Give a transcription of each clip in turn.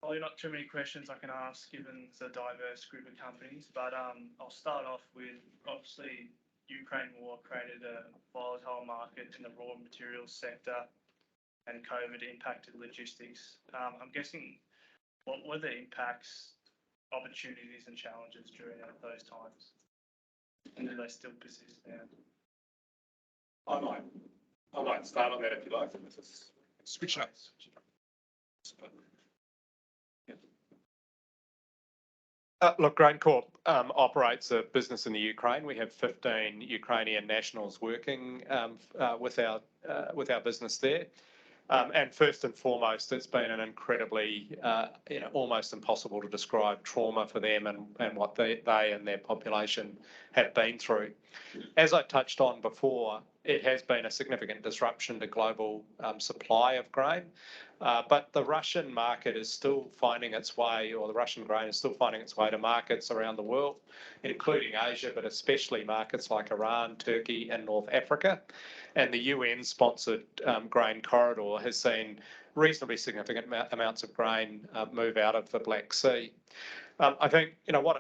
Probably not too many questions I can ask given it's a diverse group of companies, but I'll start off with obviously Ukraine war created a volatile market in the raw materials sector and COVID impacted logistics. I'm guessing what were the impacts, opportunities and challenges during those times? And do they still persist now? I might start on that if you like. Switch up. Look, GrainCorp operates a business in the Ukraine. We have 15 Ukrainian nationals working with our business there. And first and foremost, it's been an incredibly, almost impossible to describe trauma for them and what they and their population have been through. As I touched on before, it has been a significant disruption to global supply of grain. But the Russian market is still finding its way, or the Russian grain is still finding its way to markets around the world, including Asia, but especially markets like Iran, Turkey and North Africa. And the UN-sponsored grain corridor has seen reasonably significant amounts of grain move out of the Black Sea. I think what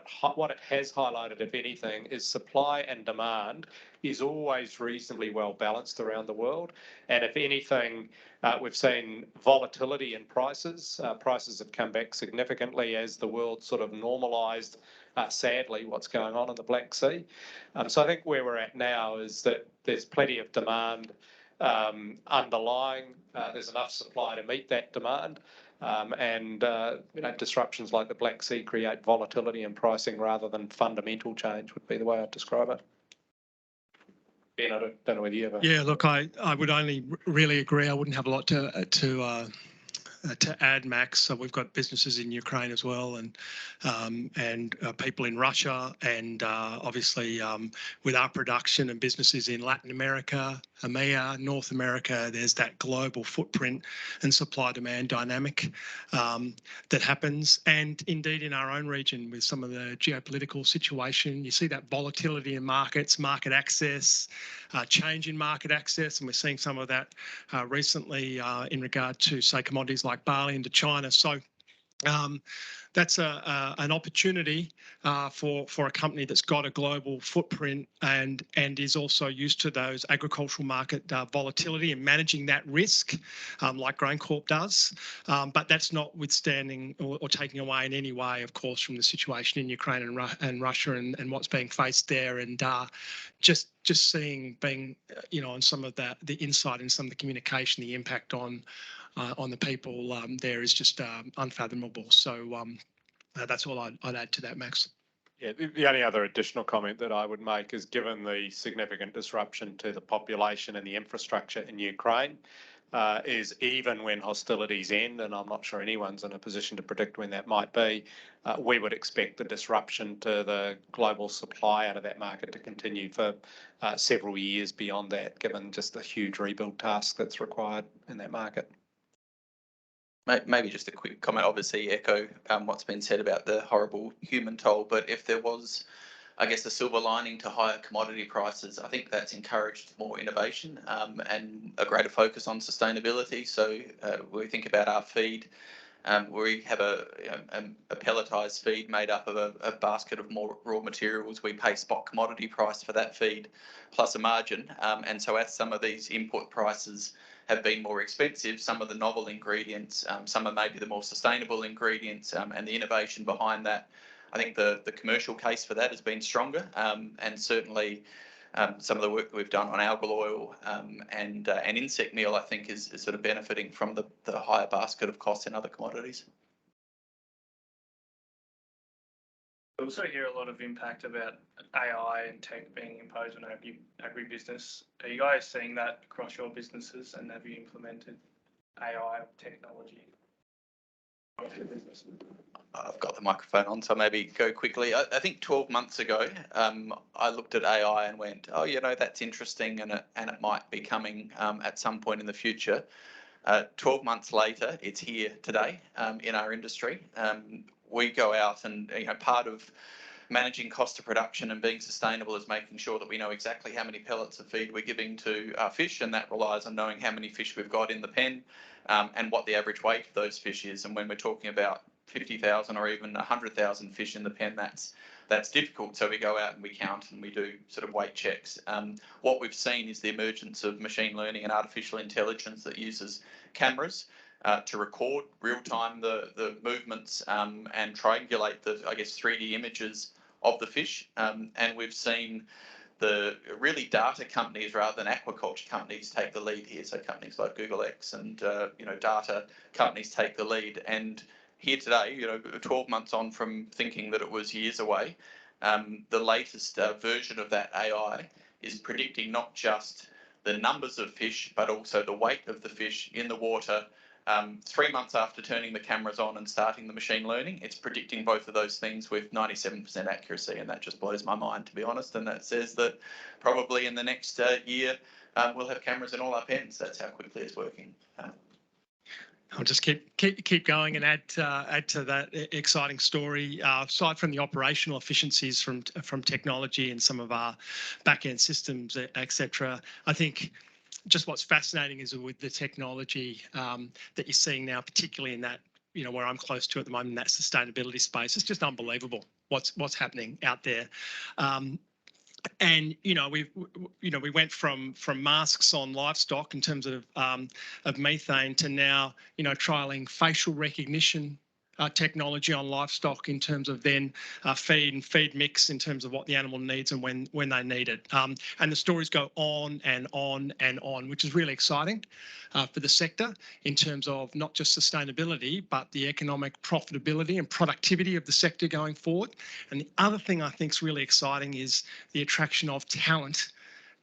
it has highlighted, if anything, is supply and demand is always reasonably well balanced around the world. And if anything, we've seen volatility in prices. Prices have come back significantly as the world sort of normalised, sadly, what's going on in the Black Sea. So I think where we're at now is that there's plenty of demand underlying. There's enough supply to meet that demand. And disruptions like the Black Sea create volatility in pricing rather than fundamental change would be the way I'd describe it. Ben, I don't know whether you ever... Yeah, look, I would only really agree. I wouldn't have a lot to add, Max. So we've got businesses in Ukraine as well, and people in Russia, and obviously with our production and businesses in Latin America, EMEA, North America, there's that global footprint and supply-demand dynamic that happens. And indeed in our own region with some of the geopolitical situation, you see that volatility in markets, market access, change in market access, and we're seeing some of that recently in regard to, say, commodities like barley into China. So that's an opportunity for a company that's got a global footprint and is also used to those agricultural market volatility and managing that risk like GrainCorp does. But that's notwithstanding or taking away in any way, of course, from the situation in Ukraine and Russia and what's being faced there. And just seeing on some of the insight and some of the communication, the impact on the people there is just unfathomable. So that's all I'd add to that, Max. Yeah, the only other additional comment that I would make is given the significant disruption to the population and the infrastructure in Ukraine, is even when hostilities end, and I'm not sure anyone's in a position to predict when that might be, we would expect the disruption to the global supply out of that market to continue for several years beyond that, given just the huge rebuild task that's required in that market. Maybe just a quick comment, obviously echo what's been said about the horrible human toll, but if there was, I guess, a silver lining to higher commodity prices, I think that's encouraged more innovation and a greater focus on sustainability. So we think about our feed, we have a pelletized feed made up of a basket of more raw materials. We pay spot commodity price for that feed plus a margin. And so as some of these input prices have been more expensive, some of the novel ingredients, some of maybe the more sustainable ingredients and the innovation behind that, I think the commercial case for that has been stronger. And certainly some of the work that we've done on algal oil and insect meal, I think, is sort of benefiting from the higher basket of costs in other commodities. I also hear a lot of impact about AI and tech being imposed on agribusiness. Are you guys seeing that across your businesses, and have you implemented AI technology across your business? I've got the microphone on, so maybe go quickly. I think 12 months ago, I looked at AI and went, oh, that's interesting, and it might be coming at some point in the future. 12 months later, it's here today in our industry. We go out and part of managing cost of production and being sustainable is making sure that we know exactly how many pellets of feed we're giving to our fish, and that relies on knowing how many fish we've got in the pen and what the average weight of those fish is. And when we're talking about 50,000 or even 100,000 fish in the pen, that's difficult. So we go out and we count and we do sort of weight checks. What we've seen is the emergence of machine learning and artificial intelligence that uses cameras to record real time the movements and triangulate the, I guess, 3D images of the fish. And we've seen the really data companies rather than aquaculture companies take the lead here. So companies like Google X and data companies take the lead. And here today, 12 months on from thinking that it was years away, the latest version of that AI is predicting not just the numbers of fish, but also the weight of the fish in the water. 3 months after turning the cameras on and starting the machine learning, it's predicting both of those things with 97% accuracy, and that just blows my mind, to be honest. And that says that probably in the next year, we'll have cameras in all our pens. That's how quickly it's working. I'll just keep going and add to that exciting story. Aside from the operational efficiencies from technology and some of our back end systems, etc., I think just what's fascinating is with the technology that you're seeing now, particularly in that, where I'm close to at the moment, that sustainability space. It's just unbelievable what's happening out there. And we went from masks on livestock in terms of methane to now trialing facial recognition technology on livestock in terms of then feed and feed mix in terms of what the animal needs and when they need it. And the stories go on and on and on, which is really exciting for the sector in terms of not just sustainability, but the economic profitability and productivity of the sector going forward. And the other thing I think is really exciting is the attraction of talent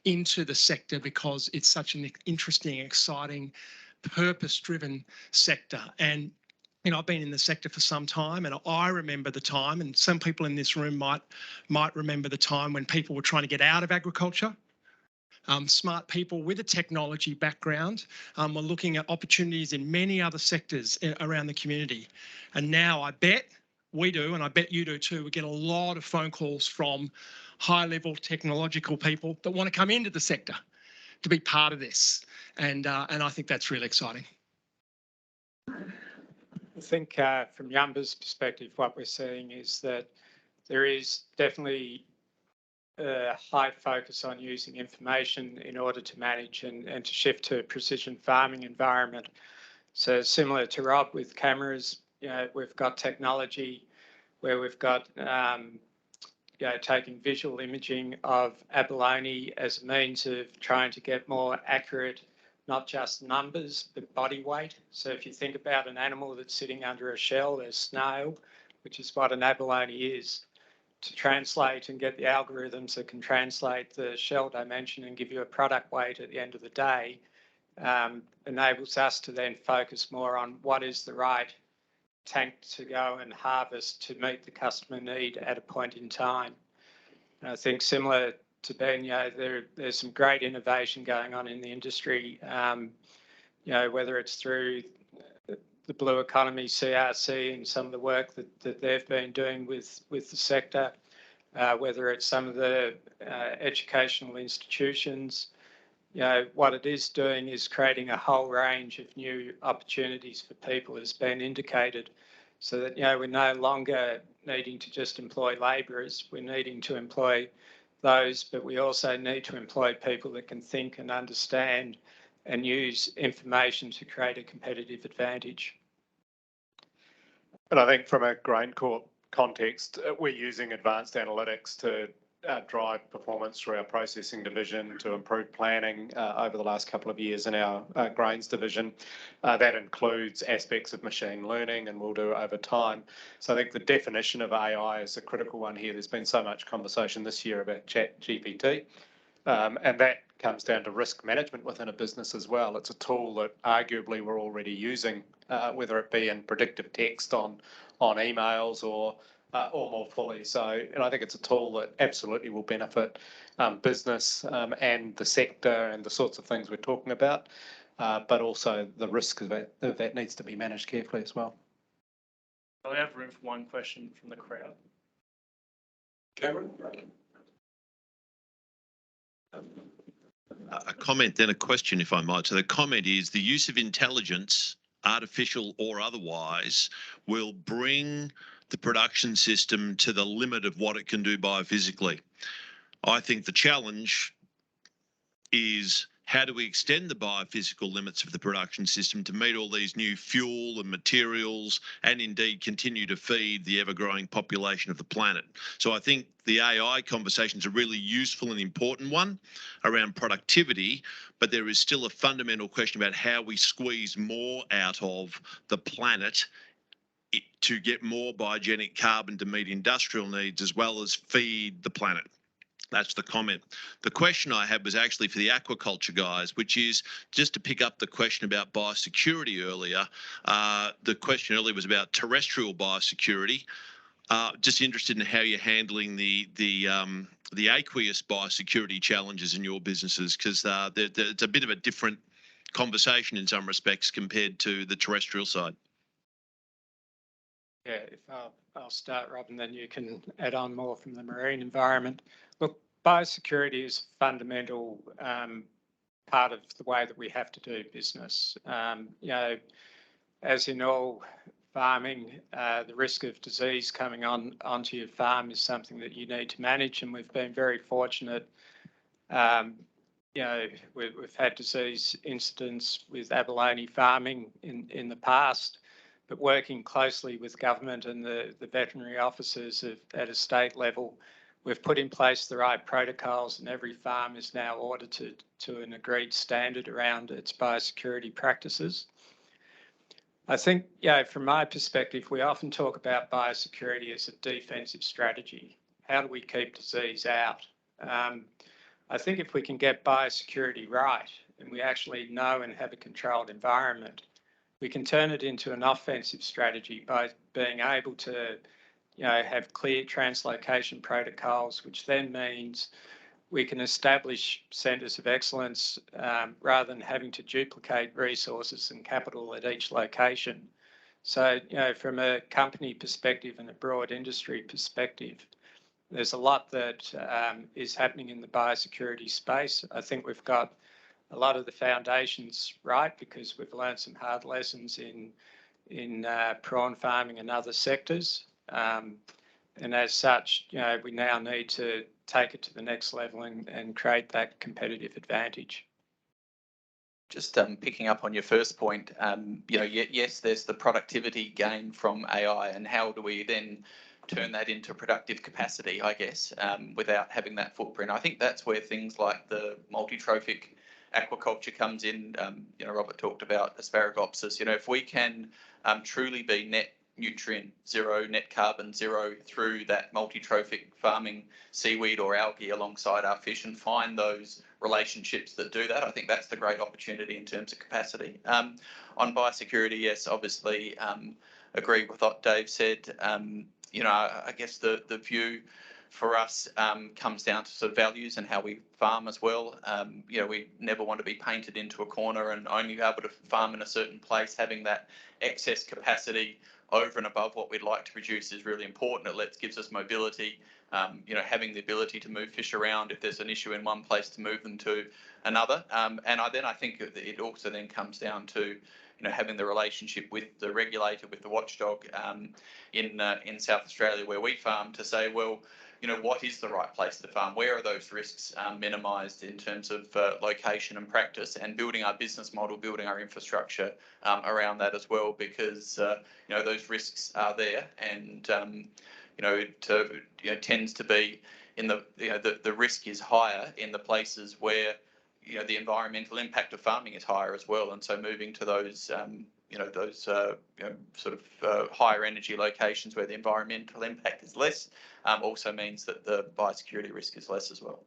into the sector, because it's such an interesting, exciting, purpose-driven sector. And I've been in the sector for some time, and I remember the time, and some people in this room might remember the time when people were trying to get out of agriculture. Smart people with a technology background were looking at opportunities in many other sectors around the community. And now I bet we do, and I bet you do too, we get a lot of phone calls from high-level technological people that want to come into the sector to be part of this. And I think that's really exciting. I think from Yumbah's perspective, what we're seeing is that there is definitely a high focus on using information in order to manage and to shift to a precision farming environment. So similar to Rob with cameras, we've got technology where we've got taking visual imaging of abalone as a means of trying to get more accurate, not just numbers, but body weight. So if you think about an animal that's sitting under a shell, a snail, which is what an abalone is, to translate and get the algorithms that can translate the shell dimension and give you a product weight at the end of the day, enables us to then focus more on what is the right tank to go and harvest to meet the customer need at a point in time. And I think similar to Ben, there's some great innovation going on in the industry, whether it's through the Blue Economy CRC and some of the work that they've been doing with the sector, whether it's some of the educational institutions. What it is doing is creating a whole range of new opportunities for people, as Ben indicated, so that we're no longer needing to just employ labourers, we're needing to employ those, but we also need to employ people that can think and understand and use information to create a competitive advantage. And I think from a GrainCorp context, we're using advanced analytics to drive performance through our processing division, to improve planning over the last couple of years in our grains division. That includes aspects of machine learning, and we'll do it over time. So I think the definition of AI is a critical one here. There's been so much conversation this year about ChatGPT, and that comes down to risk management within a business as well. It's a tool that arguably we're already using, whether it be in predictive text on emails or more fully. So, and I think it's a tool that absolutely will benefit business and the sector and the sorts of things we're talking about, but also the risk of that needs to be managed carefully as well. I have room for one question from the crowd. Cameron? A comment, then a question, if I might. So the comment is the use of intelligence artificial or otherwise, will bring the production system to the limit of what it can do biophysically. I think the challenge is how do we extend the biophysical limits of the production system to meet all these new fuel and materials and indeed continue to feed the ever-growing population of the planet. So I think the AI conversation is a really useful and important one around productivity, but there is still a fundamental question about how we squeeze more out of the planet to get more biogenic carbon to meet industrial needs as well as feed the planet. That's the comment. The question I had was actually for the aquaculture guys, which is just to pick up the question about biosecurity earlier. The question earlier was about terrestrial biosecurity. Just interested in how you're handling the aqueous biosecurity challenges in your businesses, because it's a bit of a different conversation in some respects compared to the terrestrial side. Yeah, if I'll start, Rob, and then you can add on more from the marine environment. Look, biosecurity is a fundamental part of the way that we have to do business. You know, as in all farming, the risk of disease coming onto your farm is something that you need to manage, and we've been very fortunate. You know, we've had disease incidents with abalone farming in the past, but working closely with government and the veterinary officers at a state level, we've put in place the right protocols, and every farm is now audited to an agreed standard around its biosecurity practices. I think, yeah, from my perspective, we often talk about biosecurity as a defensive strategy. How do we keep disease out? I think if we can get biosecurity right, and we actually know and have a controlled environment, we can turn it into an offensive strategy by being able to, you know, have clear translocation protocols, which then means we can establish centres of excellence rather than having to duplicate resources and capital at each location. So, you know, from a company perspective and a broad industry perspective, there's a lot that is happening in the biosecurity space. I think we've got a lot of the foundations right because we've learned some hard lessons in prawn farming and other sectors. And as such, you know, we now need to take it to the next level and create that competitive advantage. Just picking up on your first point, you know, yes, there's the productivity gain from AI, and how do we then turn that into productive capacity, I guess, without having that footprint. I think that's where things like the multi-trophic aquaculture comes in. You know, Robert talked about asparagopsis. You know, if we can truly be net nutrient zero, net carbon zero through that multi-trophic farming seaweed or algae alongside our fish and find those relationships that do that, I think that's the great opportunity in terms of capacity. On biosecurity, yes, obviously agree with what Dave said. You know, I guess the view for us comes down to sort of values and how we farm as well. You know, we never want to be painted into a corner and only be able to farm in a certain place. Having that excess capacity over and above what we'd like to produce is really important. It gives us mobility. You know, having the ability to move fish around if there's an issue in one place to move them to another. And then I think it also then comes down to, you know, having the relationship with the regulator, with the watchdog in South Australia where we farm to say, well, you know, what is the right place to farm? Where are those risks minimised in terms of location and practice, and building our business model, building our infrastructure around that as well, because you know, those risks are there, and you know, it tends to be in the, you know, the risk is higher in the places where, you know, the environmental impact of farming is higher as well, and so moving to those you know, those you know, sort of higher energy locations where the environmental impact is less also means that the biosecurity risk is less as well.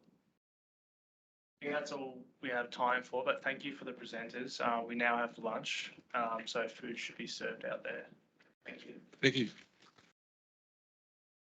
I think that's all we have time for, but thank you for the presenters. We now have lunch, so food should be served out there. Thank you. Thank you.